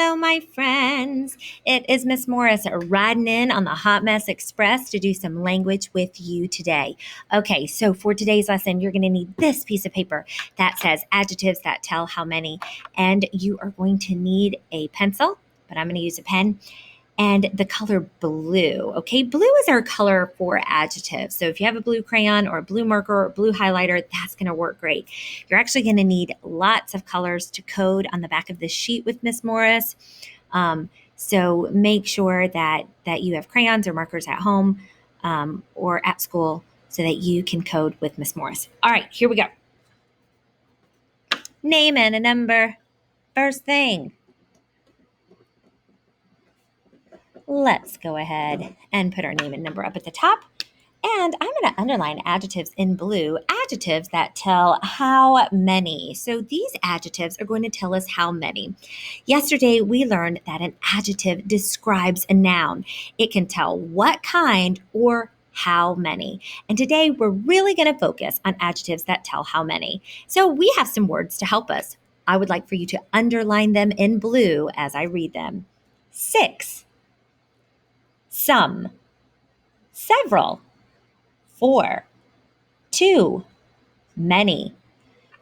Hello, my friends. It is Miss Morris riding in on the Hot Mess Express to do some language with you today. Okay, so for today's lesson, you're going to need this piece of paper that says adjectives that tell how many, and you are going to need a pencil, but I'm going to use a pen, and the color blue. Okay, blue is our color for adjectives. So if you have a blue crayon or a blue marker or a blue highlighter, that's going to work great. You're actually going to need lots of colors to code on the back of this sheet with Miss Morris. So make sure that you have crayons or markers at home or at school so that you can code with Miss Morris. All right, here we go. Name and a number. First thing. Let's go ahead and put our name and number up at the top. And I'm going to underline adjectives in blue, adjectives that tell how many. So these adjectives are going to tell us how many. Yesterday, we learned that an adjective describes a noun. It can tell what kind or how many. And today, we're really going to focus on adjectives that tell how many. So we have some words to help us. I would like for you to underline them in blue as I read them. 6. Some. Several. 4. 2. Many.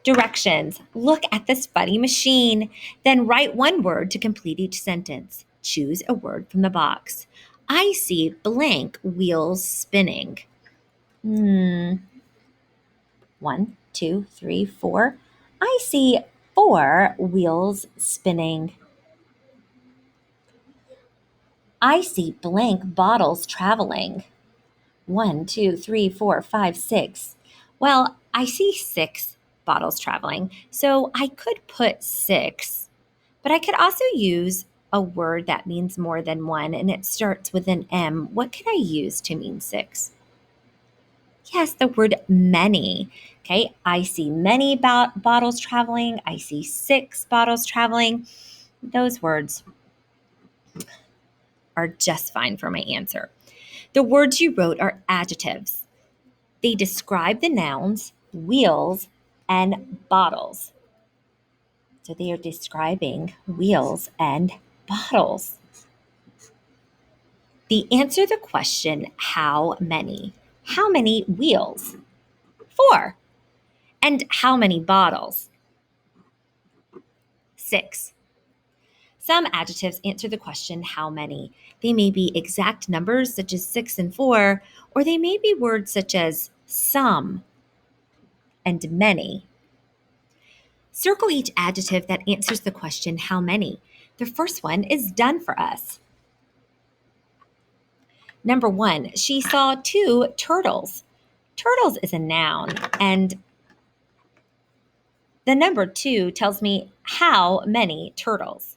Directions. Look at this funny machine. Then write one word to complete each sentence. Choose a word from the box. I see blank wheels spinning. 1, 2, 3, 4. I see 4 wheels spinning. I see blank bottles traveling. 1, 2, 3, 4, 5, 6. Well, I see 6 bottles traveling, so I could put 6, but I could also use a word that means more than one and it starts with an M. What could I use to mean 6? Yes, the word many. Okay, I see many bottles traveling. I see 6 bottles traveling. Those words are just fine for my answer. The words you wrote are adjectives. They describe the nouns, wheels, and bottles. So they are describing wheels and bottles. They answer the question, how many? How many wheels? 4. And how many bottles? 6. Some adjectives answer the question, how many? They may be exact numbers such as 6 and 4, or they may be words such as some and many. Circle each adjective that answers the question, how many? The first one is done for us. Number 1, she saw 2 turtles. Turtles is a noun, and the number 2 tells me how many turtles.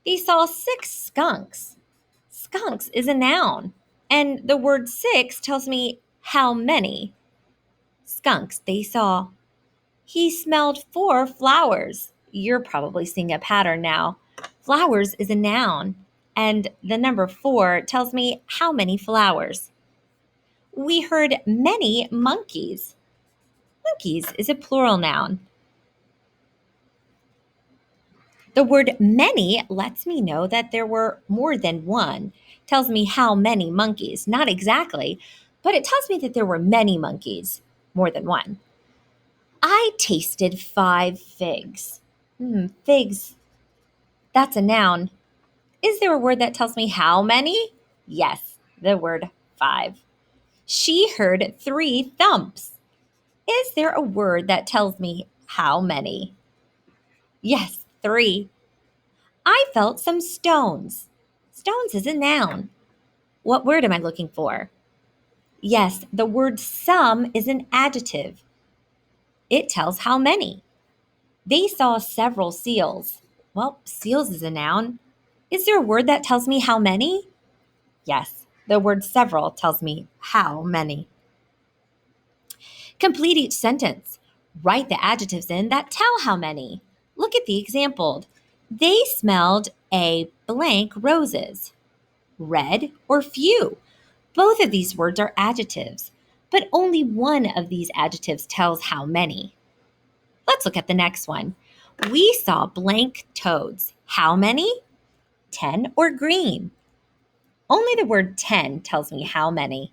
They saw 6 skunks. Skunks is a noun, and the word 6 tells me how many skunks they saw. He smelled 4 flowers. You're probably seeing a pattern now. Flowers is a noun, and the number 4 tells me how many flowers. We heard many monkeys. Monkeys is a plural noun. The word many lets me know that there were more than one. Tells me how many monkeys. Not exactly, but it tells me that there were many monkeys, more than one. I tasted 5 figs. Figs, that's a noun. Is there a word that tells me how many? Yes, the word 5. She heard 3 thumps. Is there a word that tells me how many? Yes, 3. I felt some stones. Stones is a noun. What word am I looking for? Yes, the word some is an adjective. It tells how many. They saw several seals. Well, seals is a noun. Is there a word that tells me how many? Yes, the word several tells me how many. Complete each sentence. Write the adjectives in that tell how many. Look at the example. They smelled a blank roses. Red or few. Both of these words are adjectives, but only one of these adjectives tells how many. Let's look at the next one. We saw blank toads. How many? 10 or green? Only the word 10 tells me how many.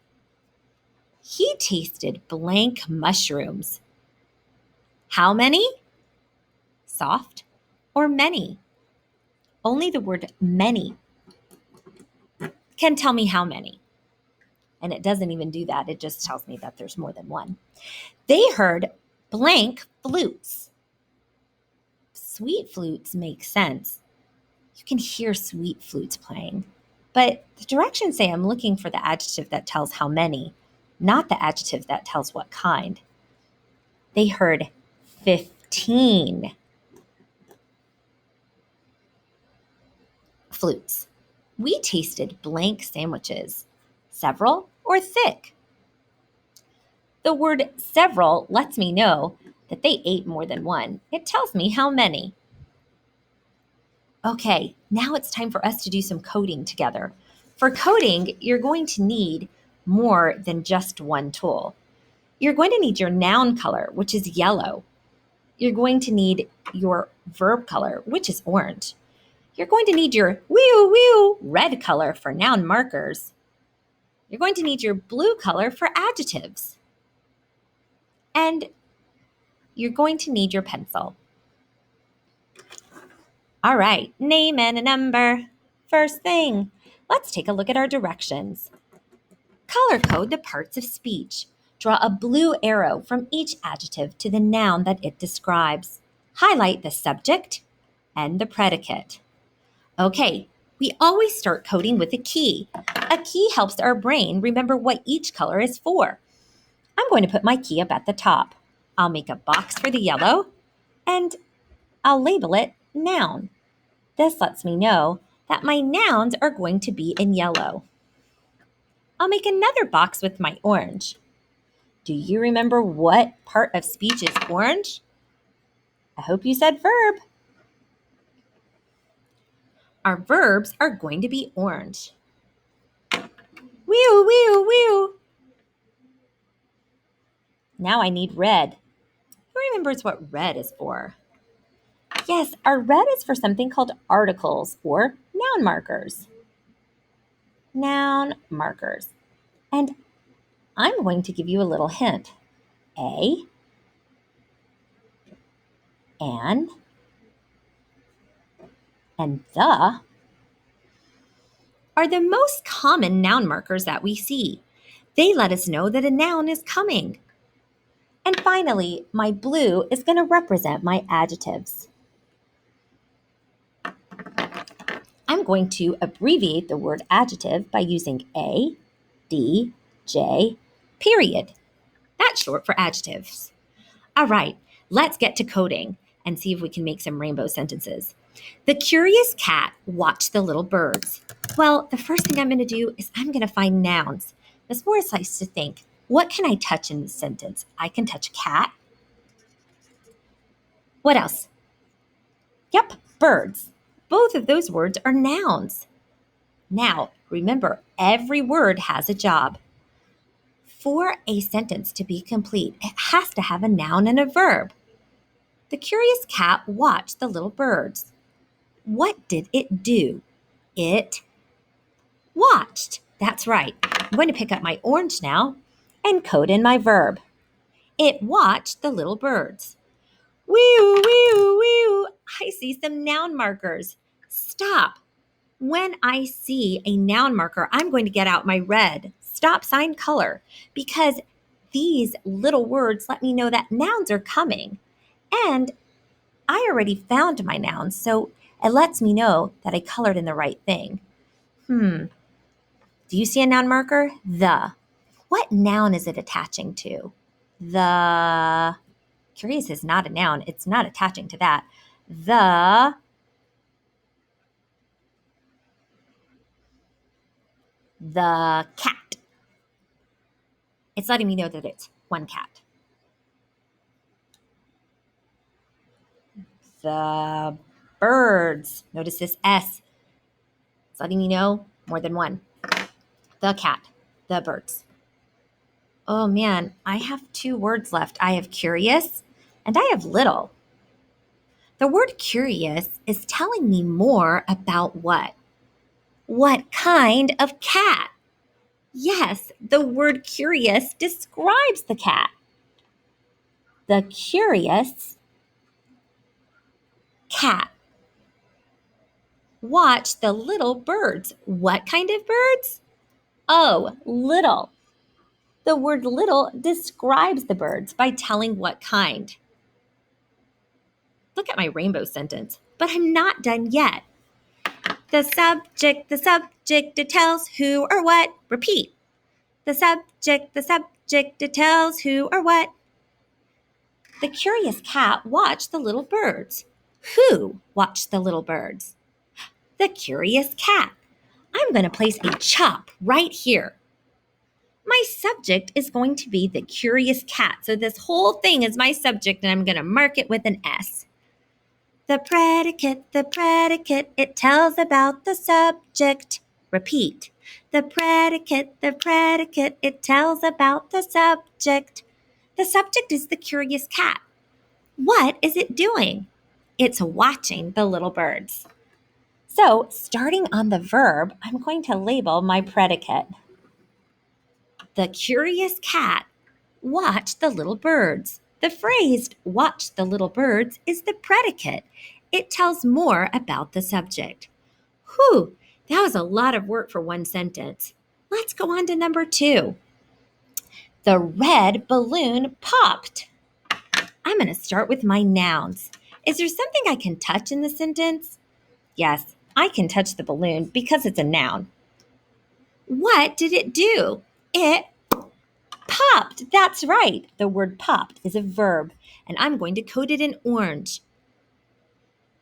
He tasted blank mushrooms. How many? Soft or many? Only the word many can tell me how many. And it doesn't even do that. It just tells me that there's more than one. They heard blank flutes. Sweet flutes make sense. You can hear sweet flutes playing. But the directions say I'm looking for the adjective that tells how many, not the adjective that tells what kind. They heard 15 flutes. We tasted blank sandwiches. Several or thick? The word several lets me know that they ate more than one. It tells me how many. Okay, now it's time for us to do some coding together. For coding, you're going to need more than just one tool. You're going to need your noun color, which is yellow. You're going to need your verb color, which is orange. You're going to need your red color for noun markers. You're going to need your blue color for adjectives. And you're going to need your pencil. All right, name and a number. First thing, let's take a look at our directions. Color code the parts of speech. Draw a blue arrow from each adjective to the noun that it describes. Highlight the subject and the predicate. Okay, we always start coding with a key. A key helps our brain remember what each color is for. I'm going to put my key up at the top. I'll make a box for the yellow, and I'll label it noun. This lets me know that my nouns are going to be in yellow. I'll make another box with my orange. Do you remember what part of speech is orange? I hope you said verb. Our verbs are going to be orange. Wee-oo. Now I need red. Who remembers what red is for? Yes, our red is for something called articles or noun markers. Noun markers. And I'm going to give you a little hint. A, an, and the are the most common noun markers that we see. They let us know that a noun is coming. And finally, my blue is going to represent my adjectives. I'm going to abbreviate the word adjective by using A, D, J, period. That's short for adjectives. All right, let's get to coding and see if we can make some rainbow sentences. The curious cat watched the little birds. Well, the first thing I'm going to do is I'm going to find nouns. Miss Morris likes to think, what can I touch in this sentence? I can touch a cat. What else? Yep, birds. Both of those words are nouns. Now, remember, every word has a job. For a sentence to be complete, it has to have a noun and a verb. The curious cat watched the little birds. What did it do? It watched. That's right. I'm going to pick up my orange now and code in my verb. It watched the little birds. Wee-oo. I see some noun markers. Stop. When I see a noun marker, I'm going to get out my red stop sign color because these little words let me know that nouns are coming. And I already found my nouns, so it lets me know that I colored in the right thing. Do you see a noun marker? The. What noun is it attaching to? The. Curious is not a noun. It's not attaching to that. The cat. It's letting me know that it's one cat. The birds. Notice this S. It's letting me know more than one. The cat. The birds. Oh man, I have two words left. I have curious and I have little. The word curious is telling me more about what? What kind of cat? Yes, the word curious describes the cat. The curious cat. Watch the little birds. What kind of birds? Oh, little. The word little describes the birds by telling what kind. Look at my rainbow sentence, but I'm not done yet. The subject, it tells who or what. Repeat. The subject, it tells who or what. The curious cat watched the little birds. Who watched the little birds? The curious cat. I'm going to place a chop right here. My subject is going to be the curious cat. So this whole thing is my subject, and I'm going to mark it with an S. The predicate, it tells about the subject. Repeat. The predicate, it tells about the subject. The subject is the curious cat. What is it doing? It's watching the little birds. So, starting on the verb, I'm going to label my predicate. The curious cat watched the little birds. The phrase watch the little birds is the predicate. It tells more about the subject. Whew, that was a lot of work for one sentence. Let's go on to number 2. The red balloon popped. I'm going to start with my nouns. Is there something I can touch in the sentence? Yes, I can touch the balloon because it's a noun. What did it do? It popped. That's right. The word popped is a verb, and I'm going to code it in orange.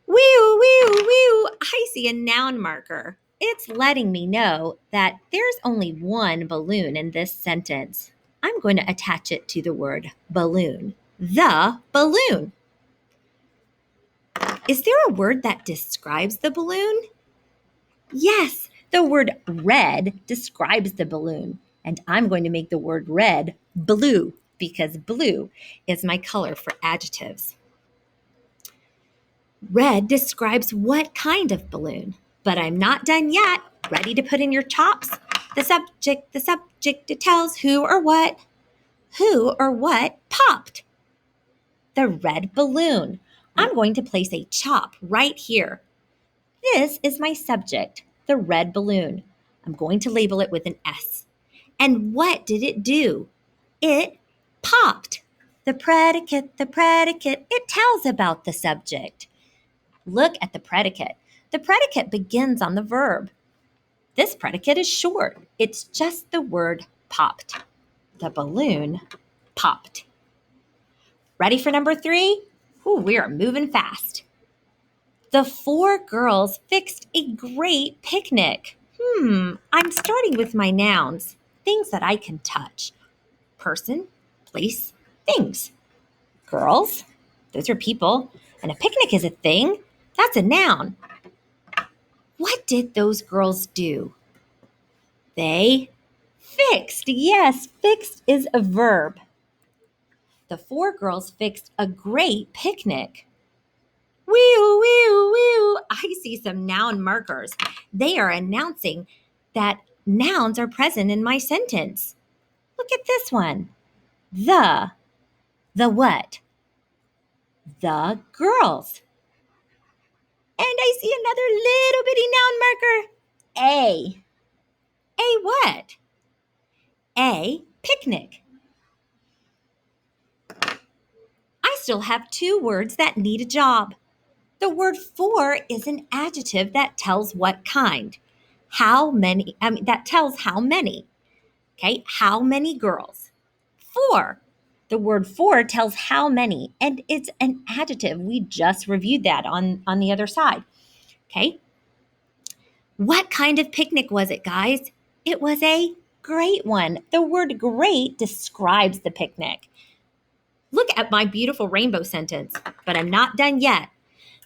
Whew, whew, whew. I see a noun marker. It's letting me know that there's only one balloon in this sentence. I'm going to attach it to the word balloon. The balloon. Is there a word that describes the balloon? Yes, the word red describes the balloon. And I'm going to make the word red blue because blue is my color for adjectives. Red describes what kind of balloon? But I'm not done yet. Ready to put in your chops? The subject, it tells who or what popped. The red balloon. I'm going to place a chop right here. This is my subject, the red balloon. I'm going to label it with an S. And what did it do? It popped. The predicate, it tells about the subject. Look at the predicate. The predicate begins on the verb. This predicate is short. It's just the word popped. The balloon popped. Ready for number 3? Ooh, we are moving fast. The 4 girls fixed a great picnic. I'm starting with my nouns, things that I can touch. Person, place, things. Girls, those are people. And a picnic is a thing. That's a noun. What did those girls do? They fixed. Yes, fixed is a verb. The 4 girls fixed a great picnic. Wee-oo, wee-oo, wee-oo. I see some noun markers. They are announcing that nouns are present in my sentence. Look at this one. The what? The girls. And I see another little bitty noun marker. A what? A picnic. I still have 2 words that need a job. The word for is an adjective that tells what kind. That tells how many. Okay, how many girls? 4. The word for tells how many, and it's an adjective. We just reviewed that on the other side. Okay. What kind of picnic was it, guys? It was a great one. The word great describes the picnic. Look at my beautiful rainbow sentence, but I'm not done yet.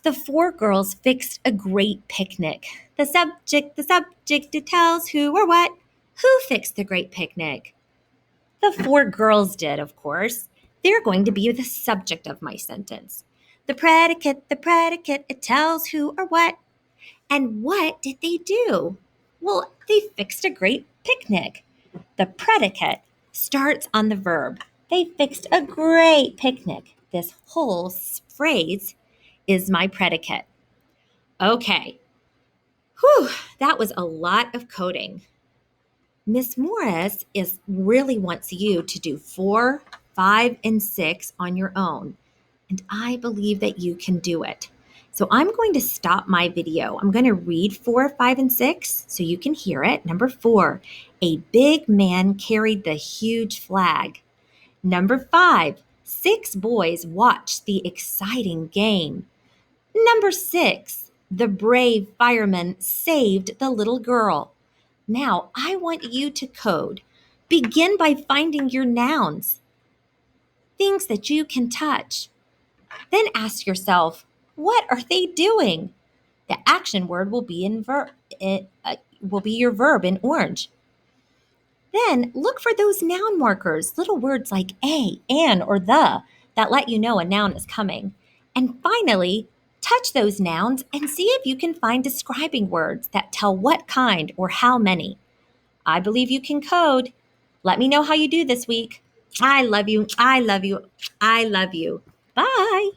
The 4 girls fixed a great picnic. The subject, it tells who or what. Who fixed the great picnic? The 4 girls did, of course. They're going to be the subject of my sentence. the predicate, it tells who or what. And what did they do? Well, they fixed a great picnic. The predicate starts on the verb. They fixed a great picnic. This whole phrase is my predicate. Okay. Whew, that was a lot of coding. Miss Morris really wants you to do 4, 5, and 6 on your own. And I believe that you can do it. So I'm going to stop my video. I'm going to read 4, 5, and 6 so you can hear it. Number 4, a big man carried the huge flag. Number 5, 6 boys watched the exciting game. Number 6, the brave fireman saved the little girl. Now I want you to code. Begin by finding your nouns, things that you can touch. Then ask yourself, what are they doing? The action word will be will be your verb in orange. Then look for those noun markers, little words like a, an, or the that let you know a noun is coming. And finally, touch those nouns and see if you can find describing words that tell what kind or how many. I believe you can code. Let me know how you do this week. I love you. I love you. I love you. Bye.